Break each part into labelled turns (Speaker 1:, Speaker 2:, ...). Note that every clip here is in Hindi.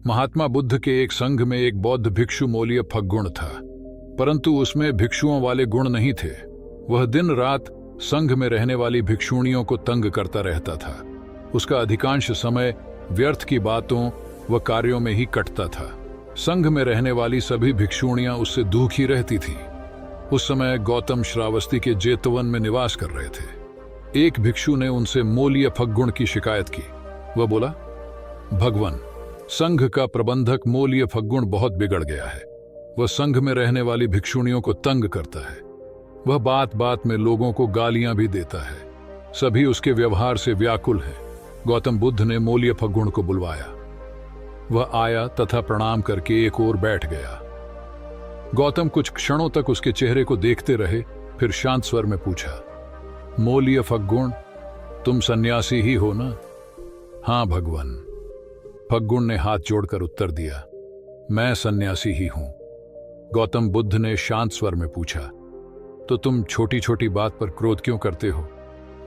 Speaker 1: महात्मा बुद्ध के एक संघ में एक बौद्ध भिक्षु मोलिय फग्गुण था, परंतु उसमें भिक्षुओं वाले गुण नहीं थे। वह दिन रात संघ में रहने वाली भिक्षुणियों को तंग करता रहता था। उसका अधिकांश समय व्यर्थ की बातों व कार्यों में ही कटता था। संघ में रहने वाली सभी भिक्षुणियां उससे दुखी रहती थीं। उस समय गौतम श्रावस्ती के जेतवन में निवास कर रहे थे। एक भिक्षु ने उनसे मोलिय फग्गुण की शिकायत की। वह बोला, भगवान, संघ का प्रबंधक मोलिय फग्गुण बहुत बिगड़ गया है। वह संघ में रहने वाली भिक्षुणियों को तंग करता है। वह बात बात में लोगों को गालियां भी देता है। सभी उसके व्यवहार से व्याकुल हैं। गौतम बुद्ध ने मोलिय फग्गुण को बुलवाया। वह आया तथा प्रणाम करके एक ओर बैठ गया। गौतम कुछ क्षणों तक उसके चेहरे को देखते रहे, फिर शांत स्वर में पूछा, मोलिय फग्गुण, तुम सन्यासी ही हो ना? हाँ भगवान, फग्गुण ने हाथ जोड़कर उत्तर दिया, मैं सन्यासी ही हूं। गौतम बुद्ध ने शांत स्वर में पूछा, तो तुम छोटी छोटी बात पर क्रोध क्यों करते हो?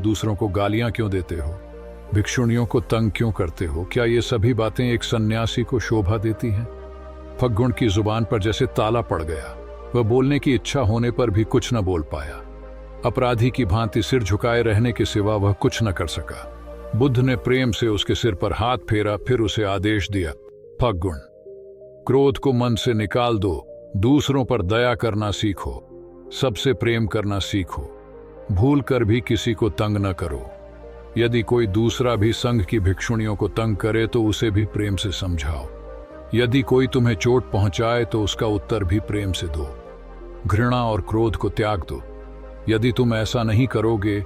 Speaker 1: दूसरों को गालियां क्यों देते हो? भिक्षुणियों को तंग क्यों करते हो? क्या ये सभी बातें एक सन्यासी को शोभा देती हैं? फग्गुण की जुबान पर जैसे ताला पड़ गया। वह बोलने की इच्छा होने पर भी कुछ न बोल पाया। अपराधी की भांति सिर झुकाए रहने के सिवा वह कुछ न कर सका। बुद्ध ने प्रेम से उसके सिर पर हाथ फेरा, फिर उसे आदेश दिया, फग्गुण, क्रोध को मन से निकाल दो, दूसरों पर दया करना सीखो, सबसे प्रेम करना सीखो, भूल कर भी किसी को तंग न करो। यदि कोई दूसरा भी संघ की भिक्षुणियों को तंग करे तो उसे भी प्रेम से समझाओ। यदि कोई तुम्हें चोट पहुंचाए तो उसका उत्तर भी प्रेम से दो। घृणा और क्रोध को त्याग दो। यदि तुम ऐसा नहीं करोगे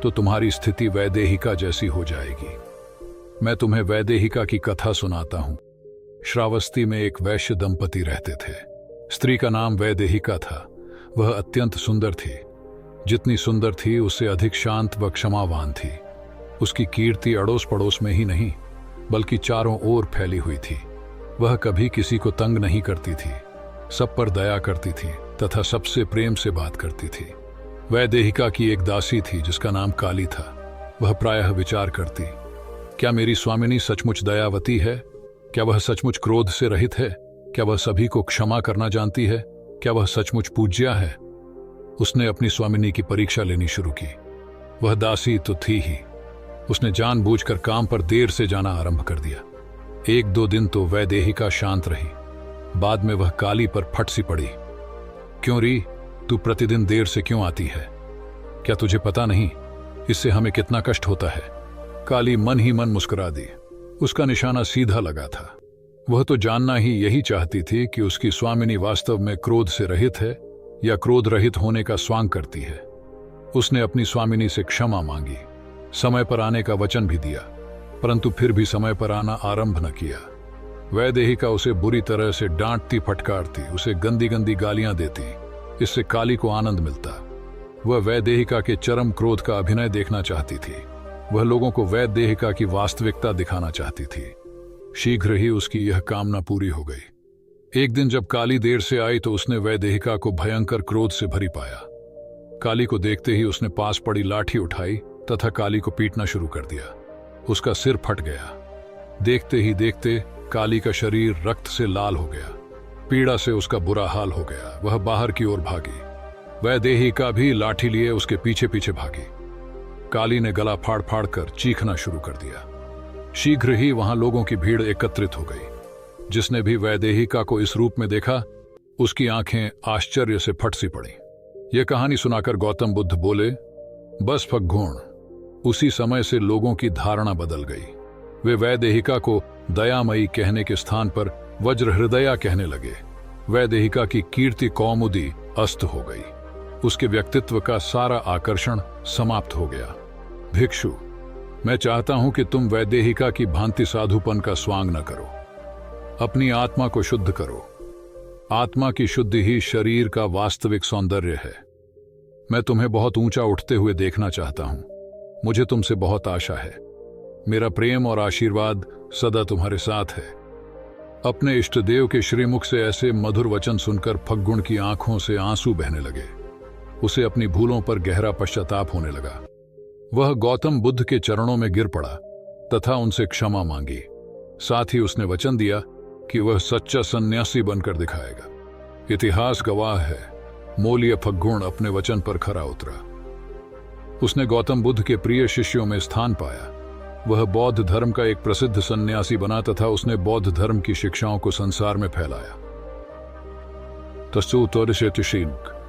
Speaker 1: तो तुम्हारी स्थिति वैदेहिका जैसी हो जाएगी। मैं तुम्हें वैदेहिका की कथा सुनाता हूं। श्रावस्ती में एक वैश्य दंपति रहते थे। स्त्री का नाम वैदेहिका था। वह अत्यंत सुंदर थी। जितनी सुंदर थी उससे अधिक शांत व क्षमावान थी। उसकी कीर्ति अड़ोस पड़ोस में ही नहीं बल्कि चारों ओर फैली हुई थी। वह कभी किसी को तंग नहीं करती थी, सब पर दया करती थी तथा सबसे प्रेम से बात करती थी। वैदेहिका की एक दासी थी जिसका नाम काली था। वह प्रायः विचार करती, क्या मेरी स्वामिनी सचमुच दयावती है? क्या वह सचमुच क्रोध से रहित है? क्या वह सभी को क्षमा करना जानती है? क्या वह सचमुच पूज्या है? उसने अपनी स्वामिनी की परीक्षा लेनी शुरू की। वह दासी तो थी ही, उसने जानबूझकर काम पर देर से जाना आरंभ कर दिया। एक दो दिन तो वैदेहिका शांत रही, बाद में वह काली पर फट सी पड़ी। क्यों री, तू प्रतिदिन देर से क्यों आती है? क्या तुझे पता नहीं इससे हमें कितना कष्ट होता है? काली मन ही मन मुस्कुरा दी। उसका निशाना सीधा लगा था। वह तो जानना ही यही चाहती थी कि उसकी स्वामिनी वास्तव में क्रोध से रहित है या क्रोध रहित होने का स्वांग करती है। उसने अपनी स्वामिनी से क्षमा मांगी, समय पर आने का वचन भी दिया, परंतु फिर भी समय पर आना आरंभ न किया। वैदेहिका उसे बुरी तरह से डांटती फटकारती, उसे गंदी गंदी गालियां देती। इससे काली को आनंद मिलता। वह वैदेहिका के चरम क्रोध का अभिनय देखना चाहती थी। वह लोगों को वैदेहिका की वास्तविकता दिखाना चाहती थी। शीघ्र ही उसकी यह कामना पूरी हो गई। एक दिन जब काली देर से आई तो उसने वैदेहिका को भयंकर क्रोध से भरी पाया। काली को देखते ही उसने पास पड़ी लाठी उठाई तथा काली को पीटना शुरू कर दिया। उसका सिर फट गया। देखते ही देखते काली का शरीर रक्त से लाल हो गया। पीड़ा से उसका बुरा हाल हो गया। वह बाहर की ओर भागी। वैदेहिका भी लाठी लिए उसके पीछे पीछे भागी। काली ने गला फाड़ फाड़ कर चीखना शुरू कर दिया। शीघ्र ही वहां लोगों की भीड़ एकत्रित हो गई। जिसने भी वैदेहिका को इस रूप में देखा उसकी आंखें आश्चर्य से फट सी पड़ी। यह कहानी सुनाकर गौतम बुद्ध बोले, बस फग्गुण। उसी समय से लोगों की धारणा बदल गई। वे वैदेहिका को दयामयी कहने के स्थान पर वज्र हृदया कहने लगे। वैदेहिका की कीर्ति कौमुदी अस्त हो गई। उसके व्यक्तित्व का सारा आकर्षण समाप्त हो गया। भिक्षु, मैं चाहता हूं कि तुम वैदेहिका की भांति साधुपन का स्वांग न करो। अपनी आत्मा को शुद्ध करो। आत्मा की शुद्धि ही शरीर का वास्तविक सौंदर्य है। मैं तुम्हें बहुत ऊंचा उठते हुए देखना चाहता हूं। मुझे तुमसे बहुत आशा है। मेरा प्रेम और आशीर्वाद सदा तुम्हारे साथ है। अपने इष्टदेव के श्रीमुख से ऐसे मधुर वचन सुनकर फग्गुण की आंखों से आंसू बहने लगे। उसे अपनी भूलों पर गहरा पश्चाताप होने लगा। वह गौतम बुद्ध के चरणों में गिर पड़ा तथा उनसे क्षमा मांगी। साथ ही उसने वचन दिया कि वह सच्चा सन्यासी बनकर दिखाएगा। इतिहास गवाह है, मौल्य फग्गुण अपने वचन पर खरा उतरा। उसने गौतम बुद्ध के प्रिय शिष्यों में स्थान पाया। वह बौद्ध धर्म का एक प्रसिद्ध सन्यासी बना तथा उसने बौद्ध धर्म की शिक्षाओं को संसार में फैलाया। तस्तु तोरिशे तिशीनुक